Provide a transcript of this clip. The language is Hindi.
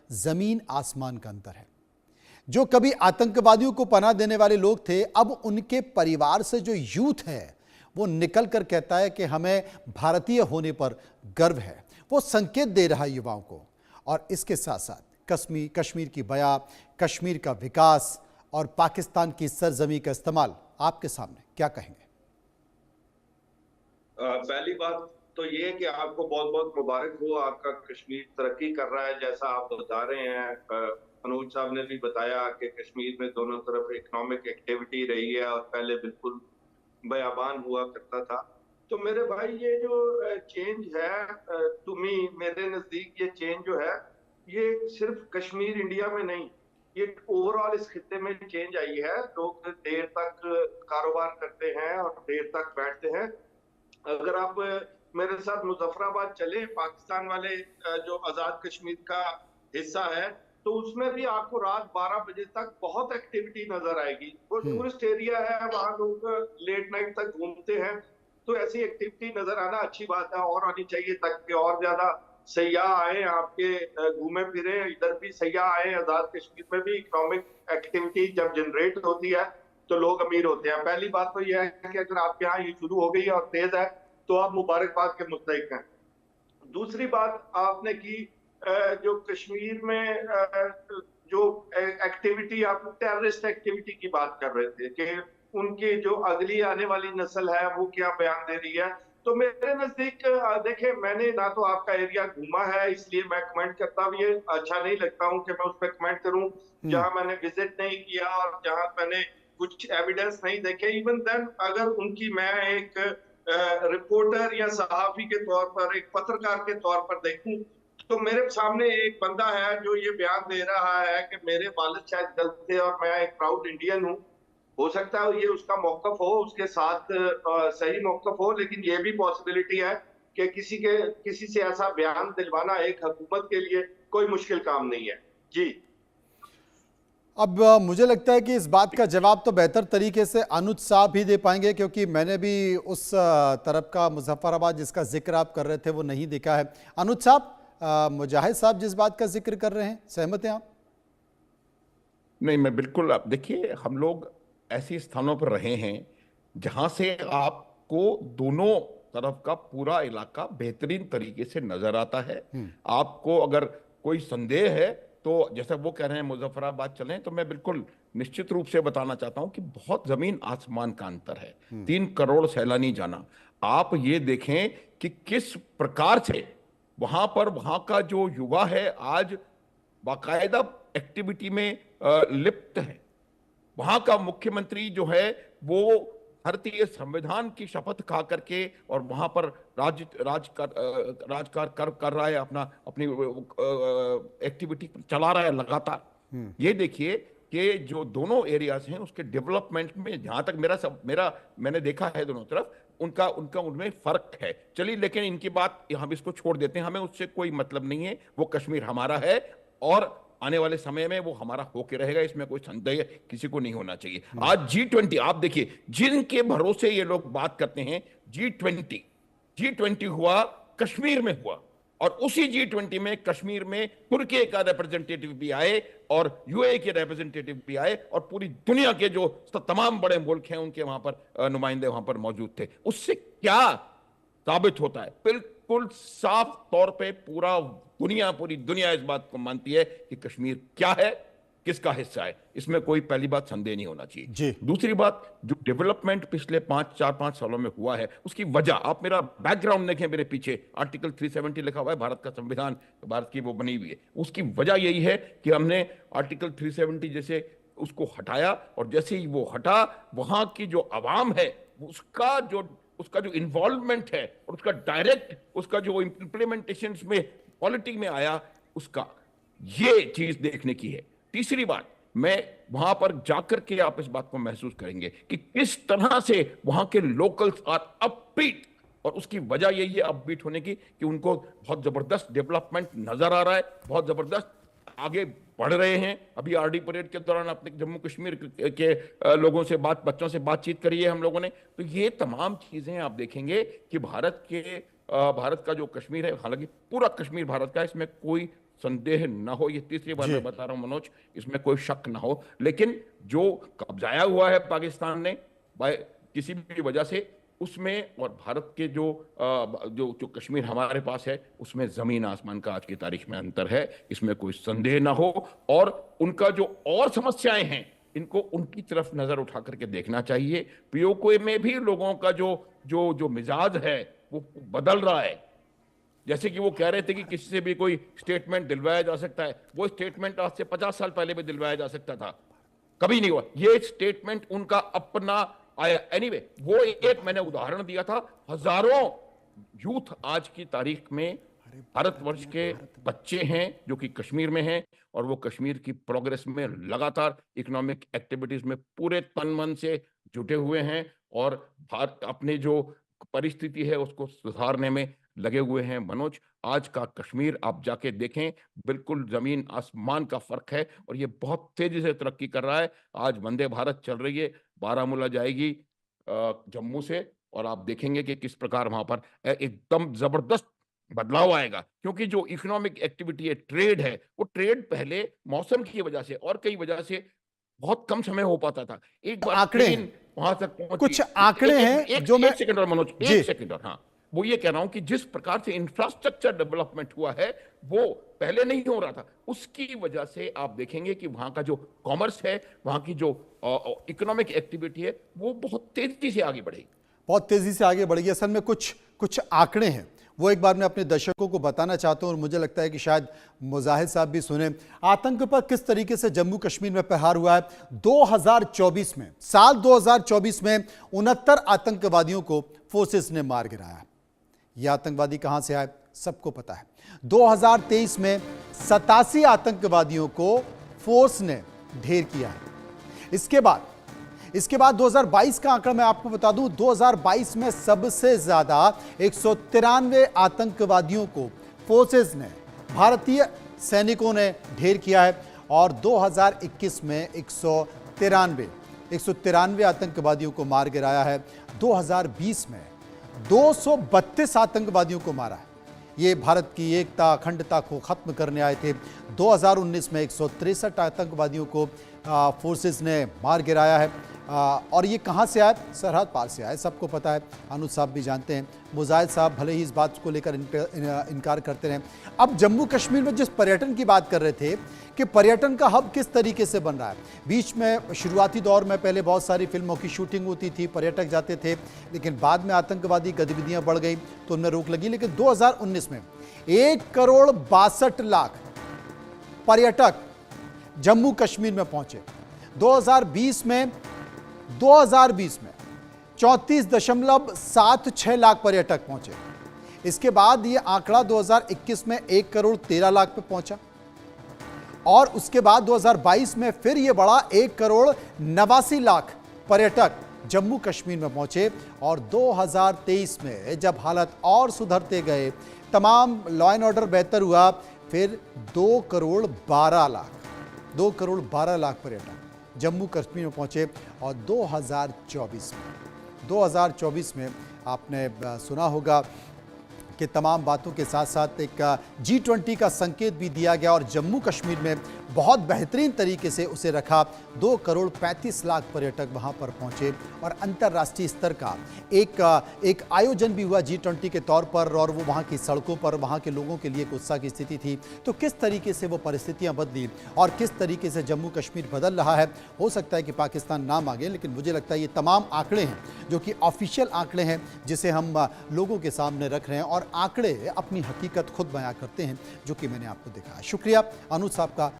जमीन आसमान का अंतर है। जो कभी आतंकवादियों को पनाह देने वाले लोग थे, अब उनके परिवार से जो यूथ है वो निकल कर कहता है कि हमें भारतीय होने पर गर्व है। वो संकेत दे रहा है युवाओं को। और इसके साथ साथ कश्मीर की बया, कश्मीर का विकास और पाकिस्तान की सरजमी का इस्तेमाल आपके सामने क्या कहेंगे? पहली बात तो ये है कि आपको बहुत बहुत मुबारक हो, आपका कश्मीर तरक्की कर रहा है जैसा आप बता रहे हैं। अनुज साहब ने भी बताया कि कश्मीर में दोनों तरफ इकोनॉमिक एक्टिविटी रही है और पहले बिल्कुल बयाबान हुआ करता था। तो मेरे भाई ये जो चेंज है, टू मी, मेरे नजदीक ये चेंज जो है ये सिर्फ कश्मीर इंडिया में नहीं, ये ओवरऑल इस खित्ते में चेंज आई है। लोग देर तक कारोबार करते हैं और देर तक बैठते हैं। अगर आप मेरे साथ मुजफ्फराबाद चले, पाकिस्तान वाले जो आजाद कश्मीर का हिस्सा है, तो उसमें भी आपको रात 12 बजे तक बहुत एक्टिविटी नजर आएगी। वो टूरिस्ट एरिया है, वहां लोग लेट नाइट तक घूमते हैं। तो ऐसी एक्टिविटी नजर आना अच्छी बात है, और आनी चाहिए ताकि और ज्यादा सयाह आए, आपके घूमे फिरे। इधर भी सयाह आए, आजाद कश्मीर में भी इकोनॉमिक एक्टिविटी जब जनरेट होती है तो लोग अमीर होते हैं। पहली बात तो यह है कि अगर आपके यहाँ ये शुरू हो गई है और तेज है तो आप मुबारकबाद के मुस्तहिक हैं। दूसरी बात आपने की, जो कश्मीर में जो एक्टिविटी, आप टेररिस्ट एक्टिविटी की बात कर रहे थे कि उनकी जो अगली आने वाली नस्ल है वो क्या बयान दे रही है। तो मेरे नजदीक देखिए, मैंने ना तो आपका एरिया घूमा है, इसलिए मैं कमेंट करता भी अच्छा नहीं लगता हूं कि मैं उस पर कमेंट करूं जहां मैंने विजिट नहीं किया और जहां मैंने कुछ एविडेंस नहीं देखे। इवन देन अगर उनकी मैं एक रिपोर्टर या सहाफी के तौर पर, एक पत्रकार के तौर पर देखूं, तो मेरे सामने एक बंदा है जो ये बयान दे रहा है कि मेरे वालिद शायद गलत थे और मैं एक प्राउड इंडियन हूं। हो सकता है ये उसका मौकफ हो, उसके साथ सही मौकफ हो, लेकिन ये भी पॉसिबिलिटी है कि किसी से ऐसा बयान दिलवाना एक हुकूमत के लिए कोई मुश्किल काम नहीं है। जी, अब मुझे लगता है कि इस बात का जवाब तो बेहतर तरीके से अनुज साहब ही दे पाएंगे, क्योंकि मैंने भी उस तरफ का मुजफ्फराबाद जिसका जिक्र आप कर रहे थे वो नहीं देखा है। अनुज साहब, मुजाहिद साहब जिस बात का जिक्र कर रहे हैं, सहमत हैं आप? नहीं, मैं बिल्कुल, आप देखिए, हम लोग ऐसे स्थानों पर रहे हैं जहां से आपको दोनों तरफ का पूरा इलाका बेहतरीन तरीके से नजर आता है। आपको अगर कोई संदेह है तो जैसे वो कह रहे हैं मुजफ्फराबाद चलें, तो मैं बिल्कुल निश्चित रूप से बताना चाहता हूं कि बहुत जमीन आसमान का अंतर है। 3 करोड़ सैलानी जाना, आप ये देखें कि किस प्रकार से वहां का जो युवा है आज बाकायदा एक्टिविटी में लिप्त है। वहां का मुख्यमंत्री जो है वो भारतीय संविधान की शपथ खा करके और वहां पर राजकार कर रहा है, अपनी एक्टिविटी चला रहा है लगातार। ये देखिए कि जो दोनों एरियाज हैं उसके डेवलपमेंट में, जहां तक मैंने देखा है दोनों तरफ, उनका उनका उनमें फर्क है। चलिए, लेकिन इनकी बात हम इसको छोड़ देते हैं, हमें उससे कोई मतलब नहीं है। वो कश्मीर हमारा है और आने वाले समय में वो हमारा होके रहेगा, इसमें कोई संदेह किसी को नहीं होना चाहिए। आज G20 आप देखिए, जिनके भरोसे ये लोग बात करते हैं, G20 हुआ, कश्मीर में हुआ, और उसी G20 में कश्मीर में तुर्की का रिप्रेजेंटेटिव भी आए और यूएई के रिप्रेजेंटेटिव भी आए और पूरी दुनिया के जो तमाम बड़े मुल्क हैं उनके वहां पर नुमाइंदे वहां पर मौजूद थे। उससे क्या साबित होता है? बिल्कुल साफ तौर पे पूरी दुनिया इस बात को मानती है कि कश्मीर क्या है, किसका हिस्सा है। इसमें कोई पहली बात संदेह नहीं होना चाहिए। दूसरी बात, जो डेवलपमेंट पिछले 4-5 सालों में हुआ है उसकी वजह, आप मेरा बैकग्राउंड देखें, मेरे पीछे आर्टिकल 370 लिखा हुआ है, भारत का संविधान, भारत की वो बनी हुई है। उसकी वजह यही है कि हमने आर्टिकल 370 जैसे उसको हटाया, और जैसे ही वो हटा, वहां की जो आवाम है उसका जो इन्वॉल्वमेंट है और उसका डायरेक्ट उसका जो इंप्लीमेंटेशन में पॉलिटी में आया, उसका ये चीज देखने की है। तीसरी बात, मैं वहां पर जाकर के आप इस बात को महसूस करेंगे कि किस तरह से वहां के लोकल्स आर अपबीट, और उसकी वजह यही है अपबीट होने की कि उनको बहुत जबरदस्त डेवलपमेंट नजर आ रहा है, बहुत जबरदस्त आगे बढ़ रहे हैं। अभी आरडी परेड के दौरान अपने जम्मू कश्मीर के लोगों से बच्चों से बातचीत करी है हम लोगों ने। तो ये तमाम चीजें आप देखेंगे कि भारत का जो कश्मीर है, हालांकि पूरा कश्मीर भारत का है, इसमें कोई संदेह न हो, ये तीसरी बार जी। मैं बता रहा हूं मनोज, इसमें कोई शक ना हो। लेकिन जो कब्जाया हुआ है पाकिस्तान ने बाय किसी भी वजह से, उसमें और भारत के जो कश्मीर हमारे पास है, उसमें जमीन आसमान का आज की तारीख में अंतर है, इसमें कोई संदेह ना हो। और उनका जो और समस्याएं हैं, इनको उनकी तरफ नजर उठा करके देखना चाहिए। पीओके में भी लोगों का जो जो जो मिजाज है वो बदल रहा है। जैसे कि वो कह रहे थे कि किसी से भी कोई स्टेटमेंट दिलवाया जा सकता है, वो स्टेटमेंट आज से 50 साल पहले भी दिलवाया जा सकता था, कभी नहीं हुआ। ये स्टेटमेंट उनका अपना आया। एनीवे, वो एक मैंने उदाहरण दिया था। हजारों यूथ आज की तारीख में भारतवर्ष के बच्चे हैं जो कि कश्मीर में हैं, और वो कश्मीर की प्रोग्रेस में लगातार इकोनॉमिक एक्टिविटीज में पूरे तन मन से जुटे हुए हैं, और भारत अपने जो परिस्थिति है उसको सुधारने में लगे हुए हैं। मनोज, आज का कश्मीर आप जाके देखें, बिल्कुल जमीन आसमान का फर्क है, और ये बहुत तेजी से तरक्की कर रहा है। आज वंदे भारत चल रही है, बारामूला जाएगी जम्मू से, और आप देखेंगे कि किस प्रकार वहां पर एकदम जबरदस्त बदलाव आएगा। क्योंकि जो इकोनॉमिक एक्टिविटी है, ट्रेड है, वो ट्रेड पहले मौसम की वजह से और कई वजह से बहुत कम समय हो पाता था। एक बार आंकड़े ट्रेन वहां तक पहुंची, कुछ आंकड़े हैं जो मैं एक सेकंड और मनोज, जी। एक सेकंड और, हाँ, वो ये कह रहा हूं कि जिस प्रकार से इंफ्रास्ट्रक्चर डेवलपमेंट हुआ है वो पहले नहीं हो रहा था। उसकी वजह से आप देखेंगे कि वहां का जो कॉमर्स है, वहां की जो इकोनॉमिक एक्टिविटी है, वो बहुत तेजी से आगे बढ़ेगी। बहुत तेजी से आगे बढ़ गई। असल में कुछ कुछ आंकड़े हैं, वो एक बार मैं अपने दर्शकों को बताना चाहता हूं, और मुझे लगता है कि शायद मुजाहिद साहब भी सुने। आतंक पर किस तरीके से जम्मू कश्मीर में प्रहार हुआ है। 2024 में, साल 2024 में 69 आतंकवादियों को फोर्सेस ने मार गिराया। ये आतंकवादी कहां से आए सबको पता है। 2023 में 87 आतंकवादियों को फोर्स ने ढेर किया है। इसके बाद 2022 का आंकड़ा मैं आपको बता दूं, 2022 में सबसे ज्यादा 193 आतंकवादियों को फोर्सेस ने, भारतीय सैनिकों ने ढेर किया है। और 2021 में 193 आतंकवादियों को मार गिराया है। 2020 में 232 आतंकवादियों को मारा है। ये भारत की एकता अखंडता को खत्म करने आए थे। 2019 में 163 आतंकवादियों को फोर्सेस ने मार गिराया है। और ये कहाँ से आए? सरहद पार से आए, सबको पता है। अनुज साहब भी जानते हैं। मुजाहिद साहब भले ही इस बात को लेकर इनकार करते रहे। अब जम्मू कश्मीर में जिस पर्यटन की बात कर रहे थे कि पर्यटन का हब किस तरीके से बन रहा है। बीच में शुरुआती दौर में पहले बहुत सारी फिल्मों की शूटिंग होती थी, पर्यटक जाते थे, लेकिन बाद में आतंकवादी गतिविधियां बढ़ गई तो उनमें रोक लगी। लेकिन 2019 में 1,62,00,000 पर्यटक जम्मू कश्मीर में पहुंचे। 2020 में 34.76 लाख पर्यटक पहुंचे। इसके बाद ये आंकड़ा 2021 में 1,13,00,000 पे पहुंचा, और उसके बाद 2022 में फिर ये बढ़ा 1,89,00,000 पर्यटक जम्मू कश्मीर में पहुंचे। और 2023 में जब हालत और सुधरते गए, तमाम लॉ एंड ऑर्डर बेहतर हुआ, फिर 2,12,00,000 पर्यटक जम्मू कश्मीर में पहुंचे। और 2024 में आपने सुना होगा कि तमाम बातों के साथ साथ एक G20 का संकेत भी दिया गया, और जम्मू कश्मीर में बहुत बेहतरीन तरीके से उसे रखा। 2,35,00,000 पर्यटक वहां पर पहुंचे, और अंतर्राष्ट्रीय स्तर का एक आयोजन भी हुआ G20 के तौर पर, और वो वहां की सड़कों पर वहां के लोगों के लिए एक उत्साह की स्थिति थी। तो किस तरीके से वो परिस्थितियां बदली और किस तरीके से जम्मू कश्मीर बदल रहा है। हो सकता है कि पाकिस्तान ना मांगे, लेकिन मुझे लगता है ये तमाम आंकड़े हैं जो कि ऑफिशियल आंकड़े हैं, जिसे हम लोगों के सामने रख रहे हैं, और आंकड़े अपनी हकीकत खुद बयां करते हैं, जो कि मैंने आपको दिखाया। शुक्रिया अनुज साहब का।